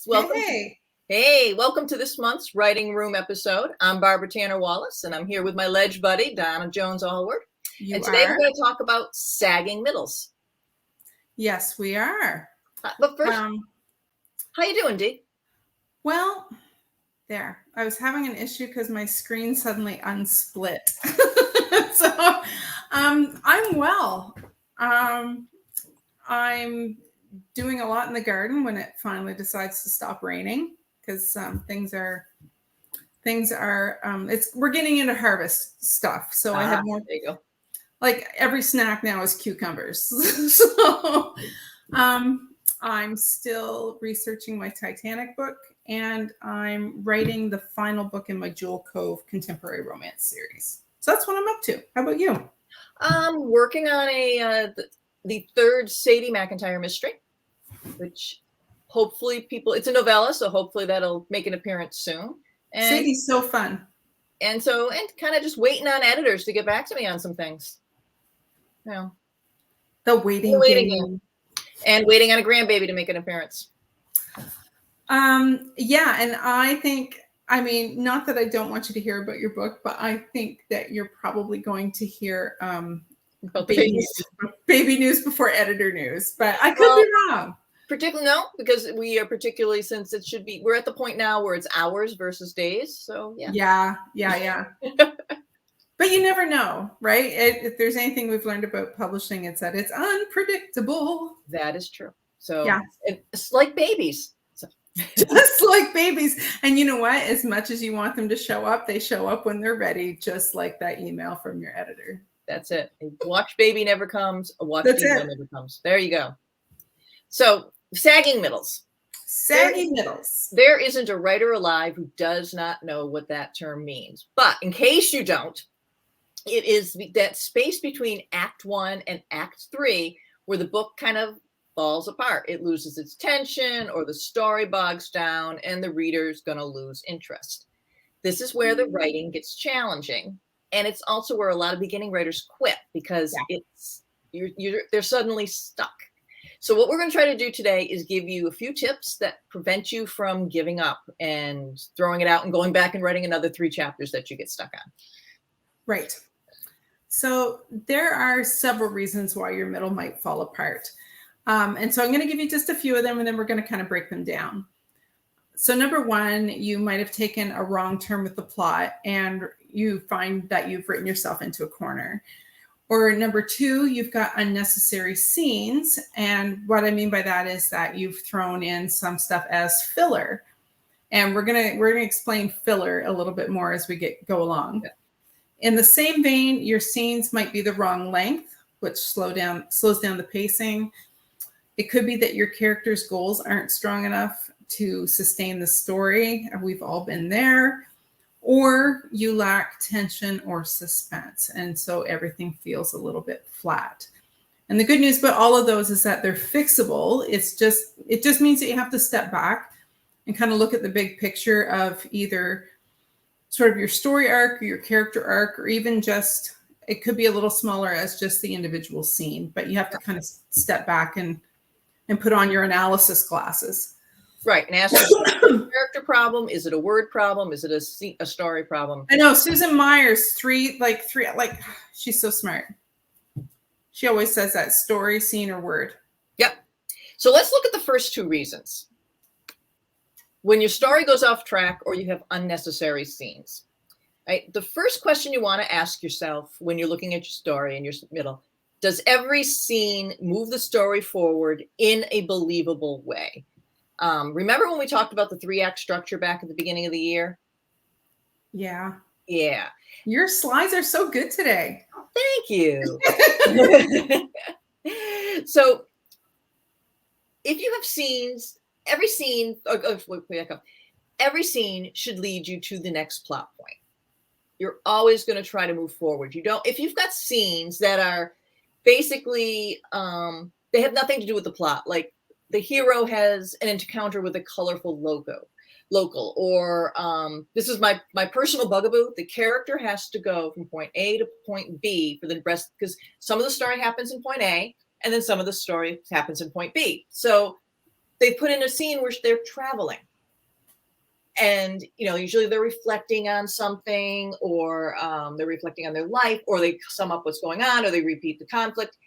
Welcome. Hey. Hey, welcome to this month's Writing Room episode. I'm Barbara Tanner-Wallace, and I'm here with my ledge buddy, Donna Jones Alward. And today we're going to talk about sagging middles. Yes, we are. But first, how you doing, Dee? Well, there. I was having an issue because my screen suddenly unsplit. So I'm well. I'm doing a lot in the garden when it finally decides to stop raining, because we're getting into harvest stuff. So I have more. There you go. Like every snack now is cucumbers. So I'm still researching my Titanic book, and I'm writing the final book in my Jewel Cove contemporary romance series. So that's what I'm up to. How about you? I'm working on the third Sadie McIntyre mystery, which hopefully it's a novella, so hopefully that'll make an appearance soon. And Sadie's so fun. And kind of just waiting on editors to get back to me on some things. You know, the waiting game. And waiting on a grandbaby to make an appearance. Yeah, and I mean, not that I don't want you to hear about your book, but I think that you're probably going to hear baby news before editor news. But I could be wrong. Because since we're at the point now where it's hours versus days. So yeah. Yeah. But you never know, right? If there's anything we've learned about publishing, it's that it's unpredictable. That is true. So yeah, it's like babies. So. Just like babies. And you know what? As much as you want them to show up, they show up when they're ready, just like that email from your editor. That's it. A watch baby never comes. A watch email never comes. There you go. So sagging middles. Sagging middles. There isn't a writer alive who does not know what that term means. But in case you don't, it is that space between Act 1 and Act 3 where the book kind of falls apart. It loses its tension, or the story bogs down, and the reader's going to lose interest. This is where the writing gets challenging. And it's also where a lot of beginning writers quit, because they're suddenly stuck. So what we're going to try to do today is give you a few tips that prevent you from giving up and throwing it out and going back and writing another 3 chapters that you get stuck on. Right. So there are several reasons why your middle might fall apart. And so I'm going to give you just a few of them, and then we're going to kind of break them down. So number 1, you might have taken a wrong turn with the plot, and you find that you've written yourself into a corner. Or number 2, you've got unnecessary scenes. And what I mean by that is that you've thrown in some stuff as filler. And we're gonna explain filler a little bit more as we go along. Yeah. In the same vein, your scenes might be the wrong length, which slows down the pacing. It could be that your character's goals aren't strong enough to sustain the story. We've all been there. Or you lack tension or suspense, and so everything feels a little bit flat. And the good news about all of those is that they're fixable. It just means that you have to step back and kind of look at the big picture of either sort of your story arc or your character arc, or even just, it could be a little smaller as just the individual scene, but you have to kind of step back and put on your analysis glasses. Right. And ask yourself, is it a character problem? Is it a word problem? Is it a story problem? I know Susan Myers, she's so smart. She always says that: story, scene, or word. Yep. So let's look at the first 2 reasons. When your story goes off track or you have unnecessary scenes, right? The first question you want to ask yourself when you're looking at your story in your middle: does every scene move the story forward in a believable way? Remember when we talked about the 3-act structure back at the beginning of the year? Yeah. Yeah. Your slides are so good today. Oh, thank you. So if you have scenes, every scene should lead you to the next plot point. You're always going to try to move forward. If you've got scenes that are basically, they have nothing to do with the plot, like the hero has an encounter with a colorful local, or this is my personal bugaboo. The character has to go from point A to point B for the rest, because some of the story happens in point A and then some of the story happens in point B. So they put in a scene where they're traveling. And, usually they're reflecting on something, or they're reflecting on their life, or they sum up what's going on, or they repeat the conflict.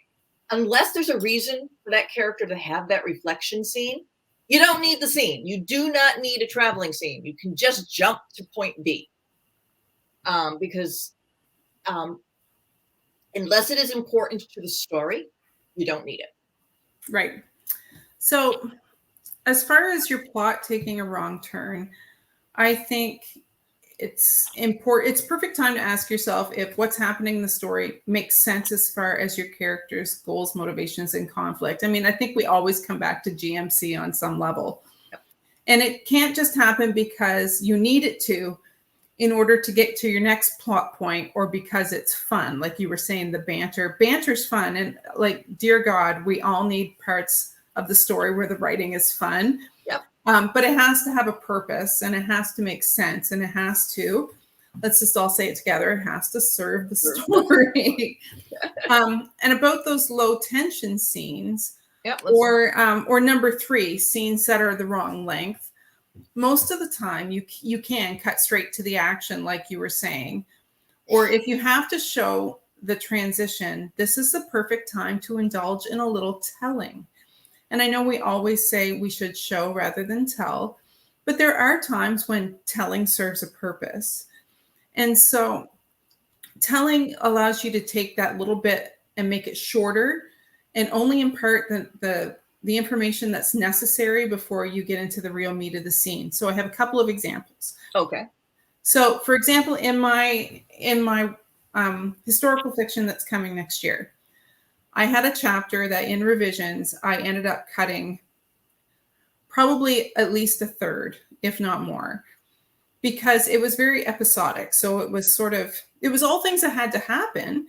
Unless there's a reason for that character to have that reflection scene, you don't need the scene. You do not need a traveling scene. You can just jump to point B. Because unless it is important to the story, you don't need it. Right. So as far as your plot taking a wrong turn, I think it's important. It's perfect time to ask yourself if what's happening in the story makes sense as far as your character's goals, motivations, and conflict. I mean, I think we always come back to GMC on some level. Yep. And it can't just happen because you need it to in order to get to your next plot point, or because it's fun. Like you were saying, the banter's fun. And like, dear God, we all need parts of the story where the writing is fun. Yep. But it has to have a purpose, and it has to make sense, and it has to, let's just all say it together, it has to serve the story. And about those low tension scenes, yep, or number 3, scenes that are the wrong length, most of the time you can cut straight to the action, like you were saying. Or if you have to show the transition, this is the perfect time to indulge in a little telling. And I know we always say we should show rather than tell, but there are times when telling serves a purpose. And so telling allows you to take that little bit and make it shorter, and only impart the information that's necessary before you get into the real meat of the scene. So I have a couple of examples. Okay. So for example, in my historical fiction that's coming next year, I had a chapter that in revisions, I ended up cutting probably at least a third, if not more, because it was very episodic. So it was it was all things that had to happen.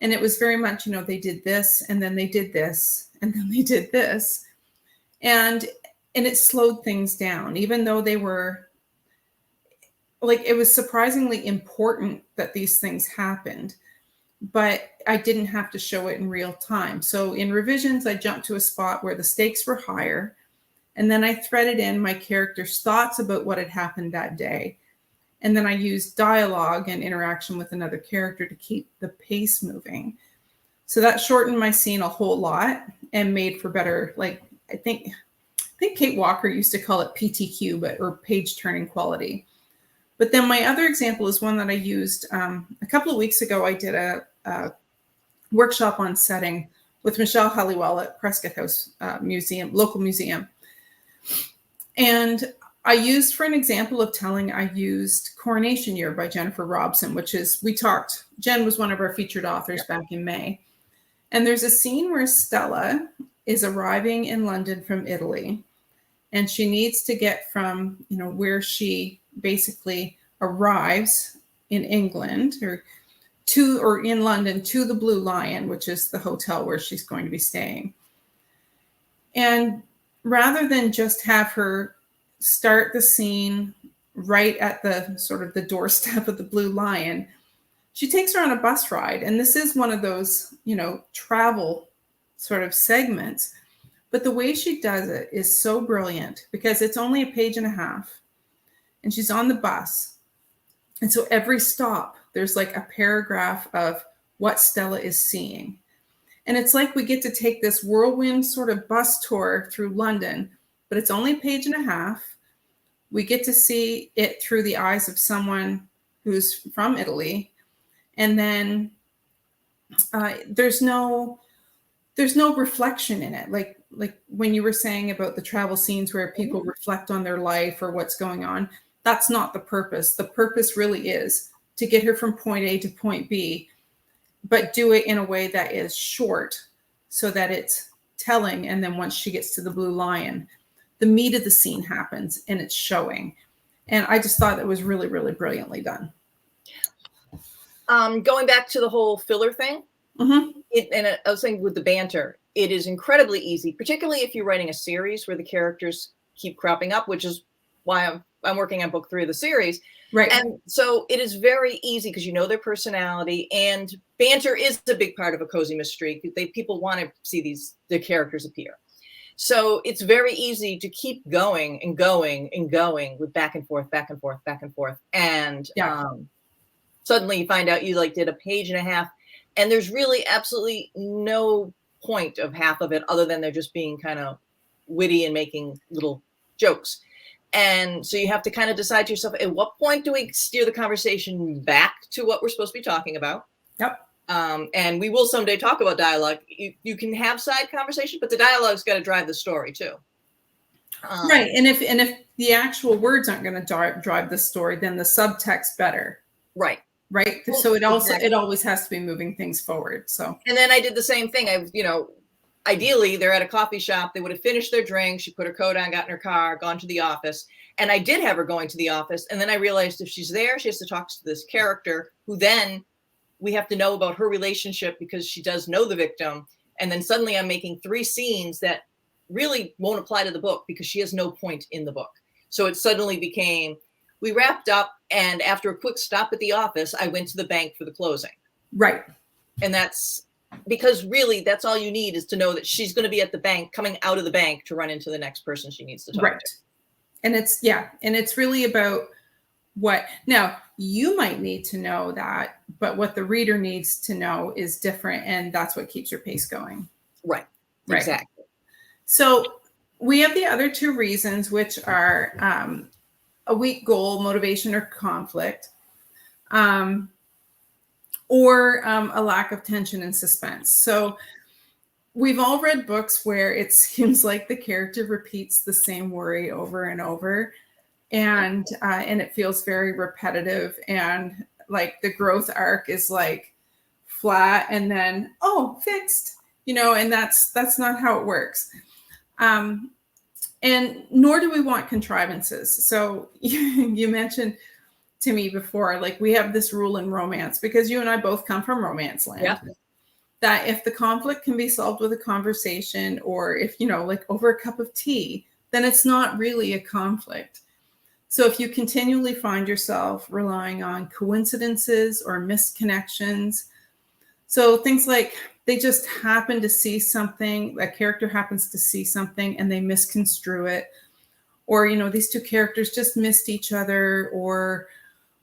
And it was very much, they did this, and then they did this, and then they did this. And it slowed things down, even though they were like, it was surprisingly important that these things happened, but I didn't have to show it in real time. So in revisions, I jumped to a spot where the stakes were higher, and then I threaded in my character's thoughts about what had happened that day. And then I used dialogue and interaction with another character to keep the pace moving. So that shortened my scene a whole lot and made for better, like, I think Kate Walker used to call it PTQ, or page turning quality. But then my other example is one that I used a couple of weeks ago. I did a workshop on setting with Michelle Halliwell at Prescott House Museum, local museum. And I used, for an example of telling, I used Coronation Year by Jennifer Robson, which is, Jen was one of our featured authors back in May. And there's a scene where Stella is arriving in London from Italy, and she needs to get from, where she basically arrives in England or in London to the Blue Lion, which is the hotel where she's going to be staying. And rather than just have her start the scene right at the sort of the doorstep of the Blue Lion, she takes her on a bus ride. And this is one of those, travel sort of segments. But the way she does it is so brilliant, because it's only a page and a half, and she's on the bus. And so every stop, there's like a paragraph of what Stella is seeing. And it's like we get to take this whirlwind sort of bus tour through London, but it's only a page and a half. We get to see it through the eyes of someone who's from Italy. And then there's no reflection in it. Like when you were saying about the travel scenes where people reflect on their life or what's going on, that's not the purpose. The purpose really is to get her from point A to point B, but do it in a way that is short so that it's telling. And then once she gets to the Blue Lion, the meat of the scene happens and it's showing. And I just thought it was really, really brilliantly done. Going back to the whole filler thing, and I was saying with the banter, it is incredibly easy, particularly if you're writing a series where the characters keep cropping up, which is why I'm working on book 3 of the series. Right. And so it is very easy because you know their personality, and banter is a big part of a cozy mystery. People want to see the characters appear. So it's very easy to keep going and going and going with back and forth, back and forth, back and forth. And suddenly you find out you like did a page and a half, and there's really absolutely no point of half of it other than they're just being kind of witty and making little jokes. And so you have to kind of decide to yourself, at what point do we steer the conversation back to what we're supposed to be talking about? Yep. And we will someday talk about dialogue. You can have side conversation, but the dialogue's got to drive the story too. Right. And if the actual words aren't going to drive the story, then the subtext better. Right. Right. Well, so it exactly. always has to be moving things forward. So. And then I did the same thing. Ideally they're at a coffee shop. They would have finished their drink. She put her coat on, got in her car, gone to the office. And I did have her going to the office. And then I realized if she's there, she has to talk to this character who then we have to know about her relationship because she does know the victim. And then suddenly I'm making 3 scenes that really won't apply to the book because she has no point in the book. So it suddenly became, we wrapped up, and after a quick stop at the office, I went to the bank for the closing. Right. And that's because really that's all you need is to know that she's going to be at the bank, coming out of the bank to run into the next person she needs to talk to. And it's really about what, now you might need to know that, but what the reader needs to know is different. And that's what keeps your pace going. Right. Exactly. So we have the other 2 reasons, which are a weak goal, motivation, or conflict, or a lack of tension and suspense. So we've all read books where it seems like the character repeats the same worry over and over, and it feels very repetitive, and like the growth arc is like flat and then fixed, and that's not how it works. And nor do we want contrivances. So you mentioned to me before, like we have this rule in romance, because you and I both come from romance land, that if the conflict can be solved with a conversation, or if, like over a cup of tea, then it's not really a conflict. So if you continually find yourself relying on coincidences or missed connections, so things like they just happen to see something, a character happens to see something and they misconstrue it, or, these 2 characters just missed each other, or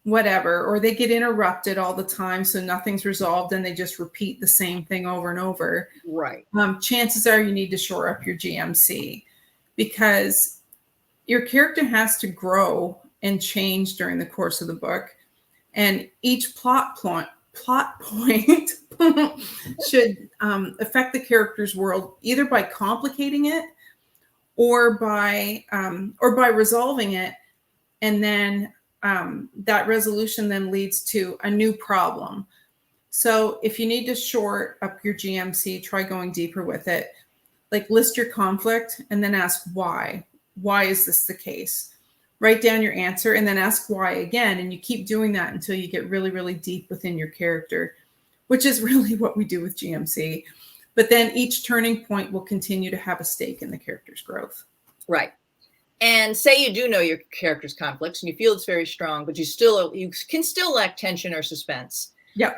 whatever, or they get interrupted all the time, so nothing's resolved and they just repeat the same thing over and over. Right. Chances are you need to shore up your GMC, because your character has to grow and change during the course of the book, and each plot point should affect the character's world either by complicating it or by resolving it, and then that resolution then leads to a new problem. So if you need to shore up your GMC, try going deeper with it. Like list your conflict and then ask why. Why is this the case? Write down your answer and then ask why again. And you keep doing that until you get really, really deep within your character, which is really what we do with GMC. But then each turning point will continue to have a stake in the character's growth. Right. And say you do know your character's conflicts and you feel it's very strong, but you can still lack tension or suspense. Yeah.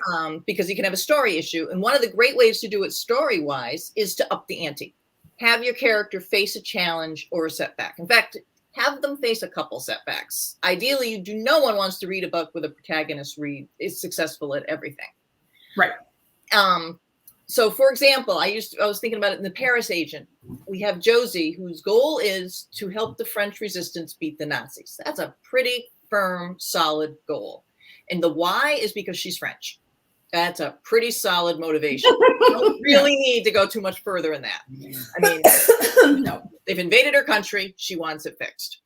Because you can have a story issue. And one of the great ways to do it story-wise is to up the ante. Have your character face a challenge or a setback. In fact, have them face a couple setbacks. Ideally, no one wants to read a book where the protagonist is successful at everything. Right. So, for example, I was thinking about it in The Paris Agent. We have Josie, whose goal is to help the French resistance beat the Nazis. That's a pretty firm, solid goal. And the why is because she's French. That's a pretty solid motivation. You don't really need to go too much further in that. I mean, no, they've invaded her country. She wants it fixed.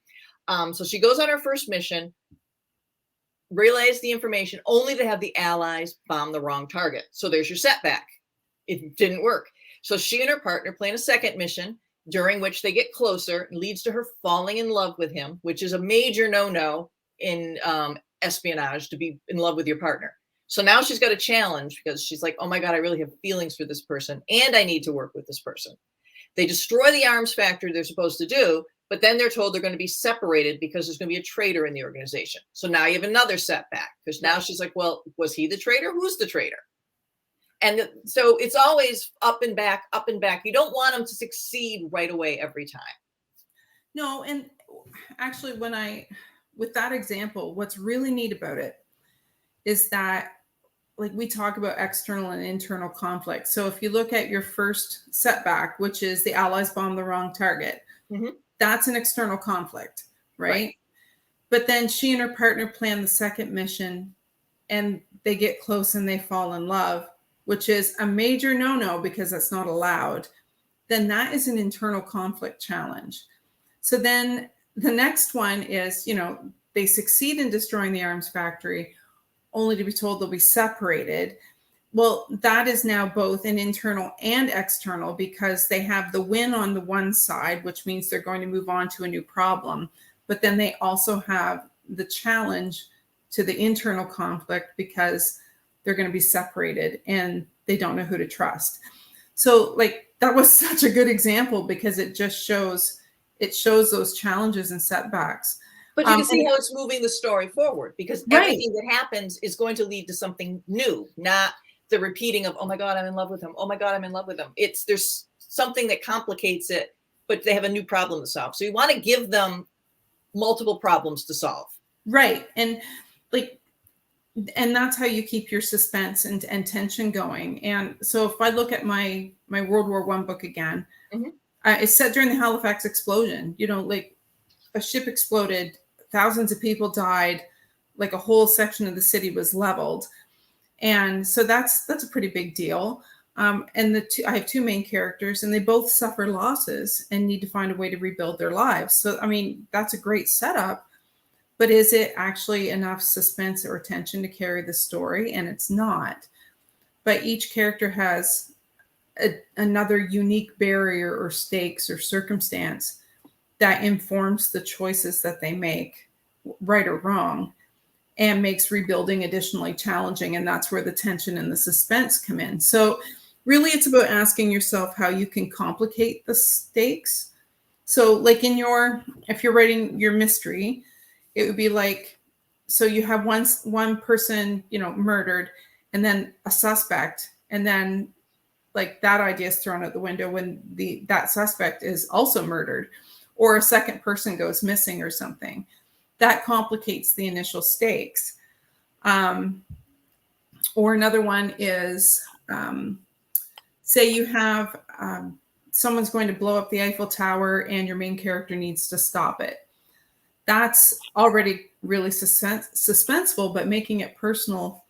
So she goes on her first mission, relays the information only to have the Allies bomb the wrong target. So there's your setback. It didn't work. So she and her partner plan a second mission, during which they get closer. It leads to her falling in love with him, which is a major no-no in espionage, to be in love with your partner. So now she's got a challenge because she's like, oh my God, I really have feelings for this person and I need to work with this person. They destroy the arms factory they're supposed to do, but then they're told they're going to be separated because there's going to be a traitor in the organization. So now you have another setback because now she's like, well, was he the traitor? Who's the traitor? And so it's always up and back, up and back. You don't want them to succeed right away every time. No, and actually with that example, what's really neat about it is that, like, we talk about external and internal conflict. So if you look at your first setback, which is the Allies bombed the wrong target, that's an external conflict, right? But then she and her partner plan the second mission and they get close and they fall in love, which is a major no-no because that's not allowed. Then that is an internal conflict challenge. So then the next one is, they succeed in destroying the arms factory only to be told they'll be separated. Well, that is now both an internal and external because they have the win on the one side, which means they're going to move on to a new problem. But then they also have the challenge to the internal conflict because they're going to be separated and they don't know who to trust. So like that was such a good example because it just shows those challenges and setbacks. But you can see how it's moving the story forward because everything that happens is going to lead to something new, not the repeating of, oh my God, I'm in love with him. Oh my God, I'm in love with him. There's something that complicates it, but they have a new problem to solve. So you want to give them multiple problems to solve. Right. And that's how you keep your suspense and tension going. And so if I look at my World War I book again, it's set during the Halifax explosion. Like a ship exploded, thousands of people died, like a whole section of the city was leveled. And so that's a pretty big deal. And I have two main characters and they both suffer losses and need to find a way to rebuild their lives. So, I mean, that's a great setup, but is it actually enough suspense or tension to carry the story? And it's not. But each character has another unique barrier or stakes or circumstance that informs the choices that they make, right or wrong, and makes rebuilding additionally challenging. And that's where the tension and the suspense come in. So really it's about asking yourself how you can complicate the stakes. So like if you're writing your mystery, it would be like, so you have one person, murdered and then a suspect, and then like that idea is thrown out the window when that suspect is also murdered, or a second person goes missing or something. That complicates the initial stakes. Or another one is, say you have someone's going to blow up the Eiffel Tower and your main character needs to stop it. That's already really suspenseful, but making it personal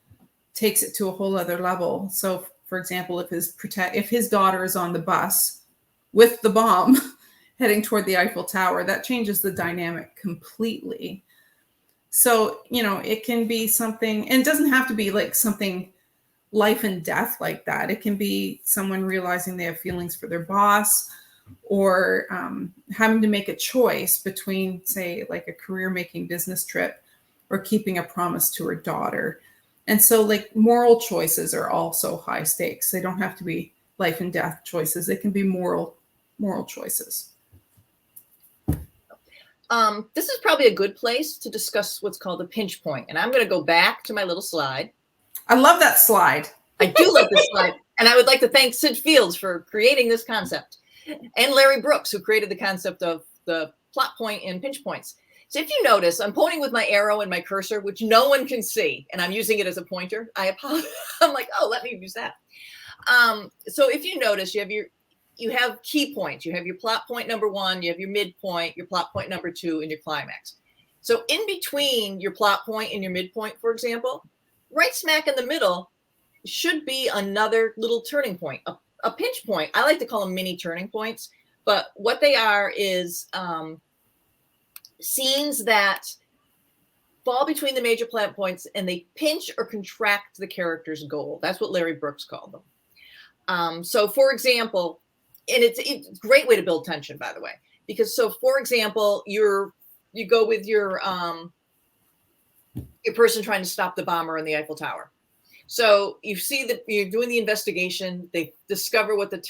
takes it to a whole other level. So, for example, if his daughter is on the bus with the bomb heading toward the Eiffel Tower, that changes the dynamic completely. So, it can be something, and it doesn't have to be like something life and death like that. It can be someone realizing they have feelings for their boss, or having to make a choice between, say, like a career-making business trip or keeping a promise to her daughter. And so like moral choices are also high stakes. They don't have to be life and death choices. They can be moral choices. This is probably a good place to discuss what's called a pinch point. And I'm going to go back to my little slide. I love that slide. I do love this slide. And I would like to thank Sid Fields for creating this concept, and Larry Brooks, who created the concept of the plot point and pinch points. So if you notice, I'm pointing with my arrow and my cursor, which no one can see, and I'm using it as a pointer. I apologize. I'm like, oh, let me use that. So if you notice, you have key points. You have your plot point number 1, you have your midpoint, your plot point number 2, and your climax. So in between your plot point and your midpoint, for example, right smack in the middle should be another little turning point, a pinch point. I like to call them mini turning points, but what they are is scenes that fall between the major plot points and they pinch or contract the character's goal. That's what Larry Brooks called them. So for example, and it's a great way to build tension, by the way, because so for example, you go with your person trying to stop the bomber in the Eiffel Tower. So you see that you're doing the investigation. They discover what that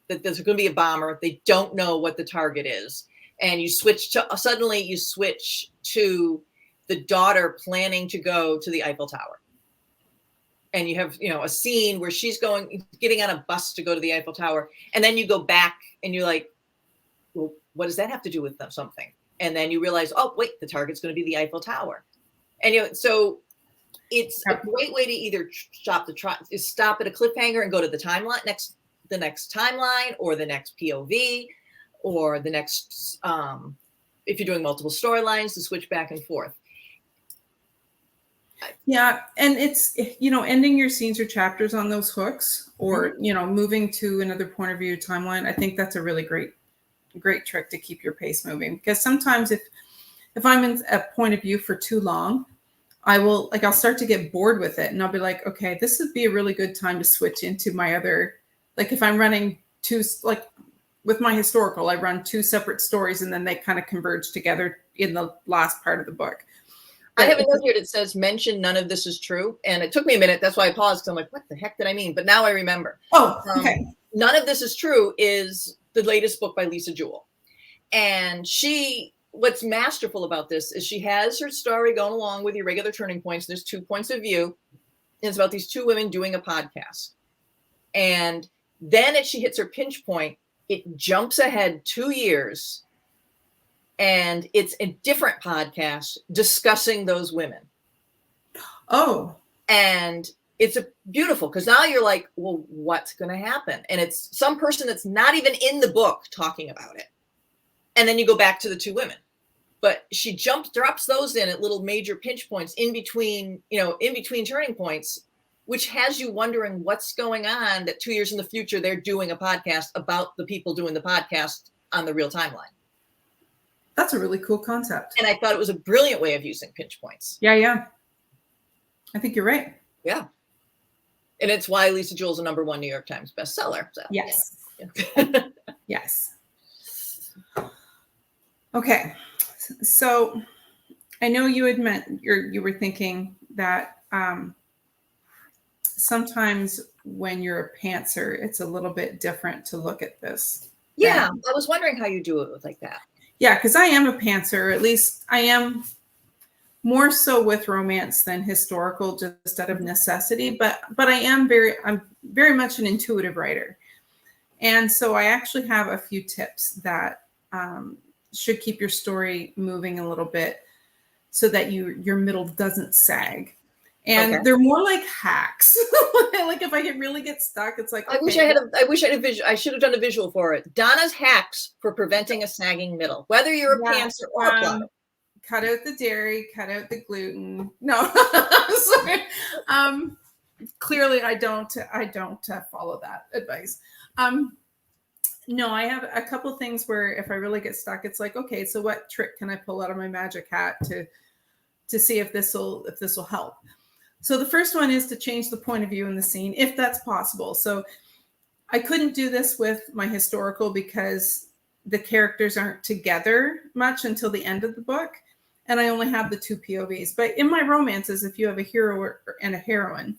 there's going to be a bomber. They don't know what the target is, and suddenly you switch to the daughter planning to go to the Eiffel Tower. and you have, a scene where she's getting on a bus to go to the Eiffel Tower. And then you go back and you're like, well, what does that have to do with something? And then you realize, oh, wait, the target's going to be the Eiffel Tower. And so it's a great way to either stop at a cliffhanger and go to the next timeline, or the next POV, or the next, if you're doing multiple storylines, to switch back and forth. Yeah. And it's, ending your scenes or chapters on those hooks, or, moving to another point of view timeline. I think that's a really great trick to keep your pace moving, because sometimes if I'm in a point of view for too long, I'll start to get bored with it, and I'll be like, okay, this would be a really good time to switch into my other, like if I'm running with my historical, I run 2 separate stories and then they kind of converge together in the last part of the book. I have a note here that says, mention none of this is true. And it took me a minute. That's why I paused, because I'm like, what the heck did I mean? But now I remember. Oh, okay. None of this is true is the latest book by Lisa Jewell. And what's masterful about this is she has her story going along with your regular turning points. There's 2 points of view. It's about these 2 women doing a podcast. And then as she hits her pinch point, it jumps ahead 2 years. And it's a different podcast discussing those women. Oh. And it's beautiful, because now you're like, well, what's going to happen? And it's some person that's not even in the book talking about it. And then you go back to the 2 women. But she drops those in at little major pinch points in between turning points, which has you wondering what's going on, that 2 years in the future, they're doing a podcast about the people doing the podcast on the real timeline. That's a really cool concept. And I thought it was a brilliant way of using pinch points. Yeah. I think you're right. Yeah. And it's why Lisa Jewell's a #1 New York Times bestseller. So, yes. Yeah. Yes. Okay. So I know you had you were thinking that sometimes when you're a pantser, it's a little bit different to look at this. Yeah. I was wondering how you do it like that. Yeah, because I am a pantser. At least I am more so with romance than historical, just out of necessity. But I'm very much an intuitive writer. And so I actually have a few tips that should keep your story moving a little bit, so that your middle doesn't sag. And they're more like hacks. Like if I really get stuck, it's like, okay. I should have done a visual for it. Donna's hacks for preventing a sagging middle, whether you're a pantser or a plotter. Cut out the dairy, cut out the gluten. No, sorry. Clearly I don't follow that advice. No, I have a couple things where if I really get stuck, it's like, okay, so what trick can I pull out of my magic hat to see if this will help? So the first one is to change the point of view in the scene, if that's possible. So I couldn't do this with my historical because the characters aren't together much until the end of the book, and I only have the 2 POVs. But in my romances, if you have a hero and a heroine,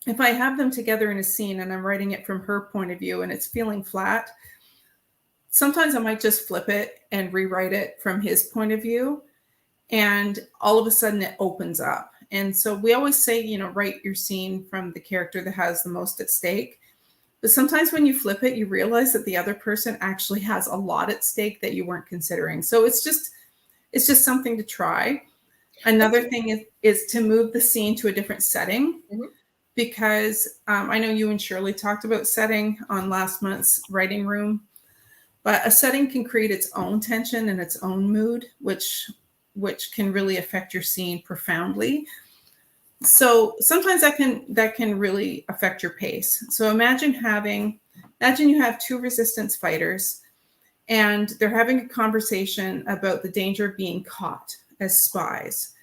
if I have them together in a scene and I'm writing it from her point of view and it's feeling flat, sometimes I might just flip it and rewrite it from his point of view. And all of a sudden it opens up. And so we always say, write your scene from the character that has the most at stake. But sometimes when you flip it, you realize that the other person actually has a lot at stake that you weren't considering. So it's just something to try. Another thing is to move the scene to a different setting. Mm-hmm. Because I know you and Shirley talked about setting on last month's writing room, but a setting can create its own tension and its own mood, which can really affect your scene profoundly. So sometimes that can really affect your pace. So imagine you have 2 resistance fighters and they're having a conversation about the danger of being caught as spies.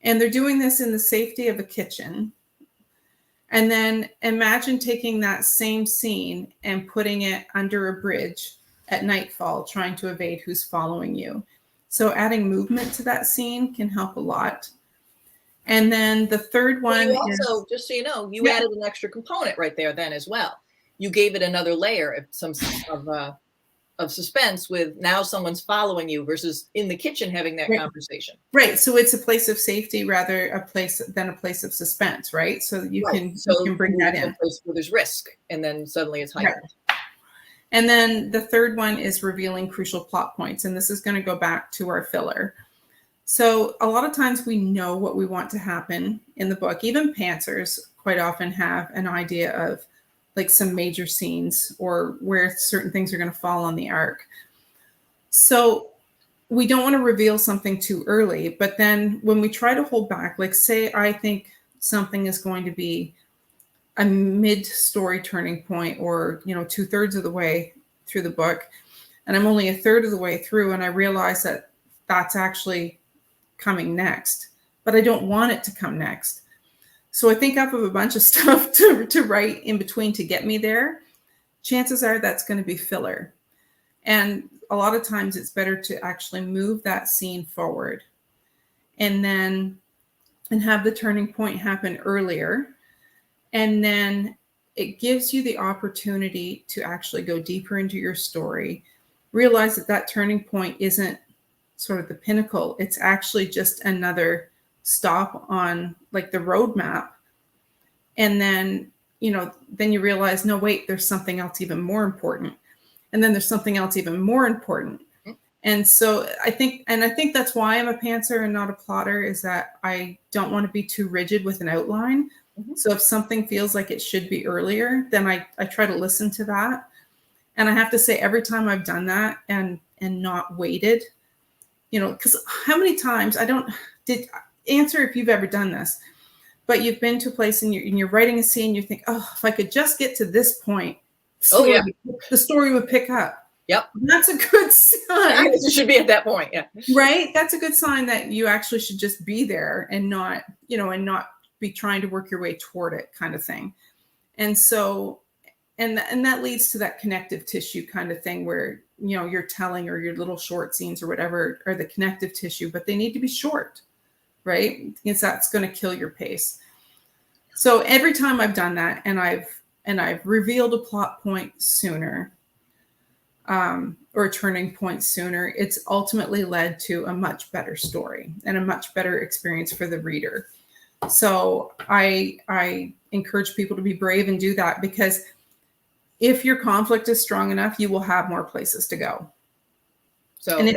And they're doing this in the safety of a kitchen. And then imagine taking that same scene and putting it under a bridge at nightfall, trying to evade who's following you. So adding movement to that scene can help a lot. And then the third one also, just so you know, you added an extra component right there then as well. You gave it another layer of of suspense with now someone's following you versus in the kitchen having that conversation. Right. So it's a place of safety rather a place of suspense, right? So you can bring that in. A place where there's risk, and then suddenly it's heightened. Right. And then the third one is revealing crucial plot points. And this is going to go back to our filler. So a lot of times we know what we want to happen in the book. Even pantsers quite often have an idea of like some major scenes or where certain things are going to fall on the arc. So we don't want to reveal something too early, but then when we try to hold back, like say I think something is going to be a mid-story turning point or, 2/3 of the way through the book, and I'm only 1/3 of the way through, and I realize that that's actually coming next, but I don't want it to come next. So I think up of a bunch of stuff to write in between to get me there. Chances are that's going to be filler. And a lot of times it's better to actually move that scene forward and have the turning point happen earlier. And then it gives you the opportunity to actually go deeper into your story, realize that turning point isn't sort of the pinnacle. It's actually just another stop on like the roadmap. And then, then you realize, no, wait, there's something else even more important. And then there's something else even more important. And so I think that's why I'm a pantser and not a plotter, is that I don't want to be too rigid with an outline. Mm-hmm. So if something feels like it should be earlier, then I try to listen to that. And I have to say, every time I've done that and not waited, because how many times answer if you've ever done this, but you've been to a place and you're writing a scene, you think, oh, if I could just get to this point, the story would pick up. Yep. That's a good sign. It should be at that point. Yeah. Right. That's a good sign that you actually should just be there and not be trying to work your way toward it, kind of thing. And so, and that leads to that connective tissue kind of thing where, you're telling, or your little short scenes or whatever are the connective tissue, but they need to be short, right? Because that's going to kill your pace. So every time I've done that and I've revealed a plot point sooner, or a turning point sooner, it's ultimately led to a much better story and a much better experience for the reader. So I encourage people to be brave and do that, because if your conflict is strong enough, you will have more places to go. So, and if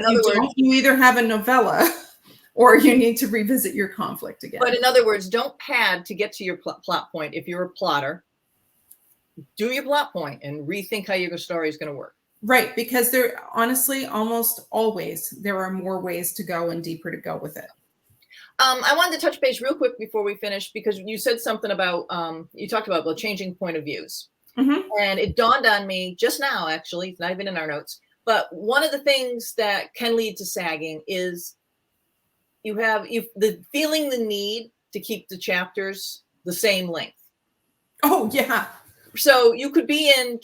you either have a novella or you need to revisit your conflict again. But in other words, don't pad to get to your plot point. If you're a plotter, do your plot point and rethink how your story is going to work. Right, because there, honestly, almost always there are more ways to go and deeper to go with it. I wanted to touch base real quick before we finish, because you said something about, you talked about changing point of views. Mm-hmm. And it dawned on me just now, actually, it's not even in our notes, but one of the things that can lead to sagging is feeling the need to keep the chapters the same length. Oh, yeah. So you could be in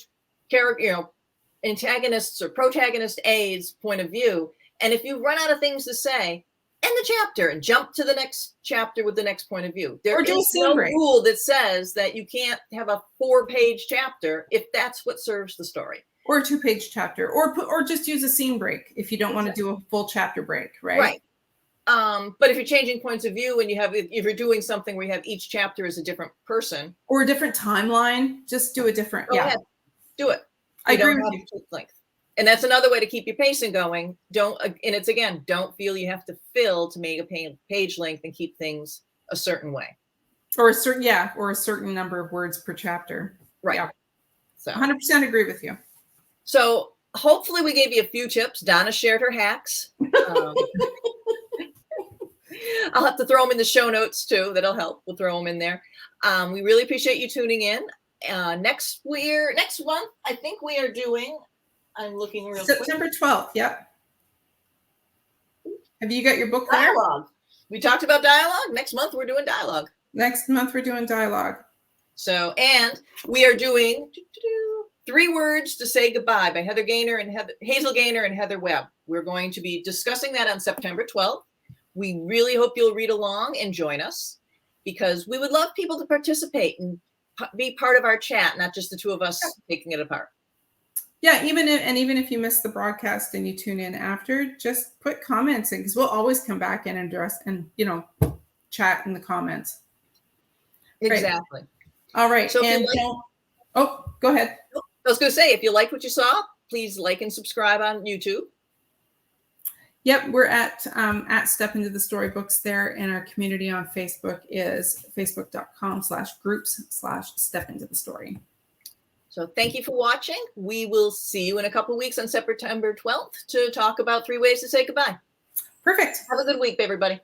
antagonists or protagonist A's point of view, and if you run out of things to say, end the chapter and jump to the next chapter with the next point of view. There is no rule that says that you can't have a 4-page chapter if that's what serves the story. Or a 2-page chapter, or just use a scene break if you don't want to do a full chapter break, right? Right. But if you're changing points of view and if you're doing something where you have each chapter is a different person or a different timeline, just do a different. Go ahead. Do it. I agree with you. Length. And that's another way to keep your pacing going. Don't feel you have to fill to make a page length and keep things a certain way. Or a certain number of words per chapter. Right. Yeah. So 100% agree with you. So hopefully we gave you a few tips. Donna shared her hacks. I'll have to throw them in the show notes too. That'll help. We'll throw them in there. We really appreciate you tuning in. Next month, I think we are doing, I'm looking real quick. September 12th. Yep. Have you got your book there? Dialogue. We talked about dialogue. Next month, we're doing dialogue. So, and we are doing 3 Words to Say Goodbye by Hazel Gaynor and Heather Webb. We're going to be discussing that on September 12th. We really hope you'll read along and join us, because we would love people to participate and be part of our chat, not just the two of us taking it apart. Yeah, even if you miss the broadcast and you tune in after, just put comments in because we'll always come back in and address and chat in the comments. Exactly. Right. All right. So and go ahead. I was going to say, if you like what you saw, please like and subscribe on YouTube. Yep, we're at Step Into the Storybooks there, and our community on Facebook is facebook.com/groups/Step Into the Story. So thank you for watching. We will see you in a couple of weeks on September 12th to talk about 3 ways to say goodbye. Perfect. Have a good week, everybody.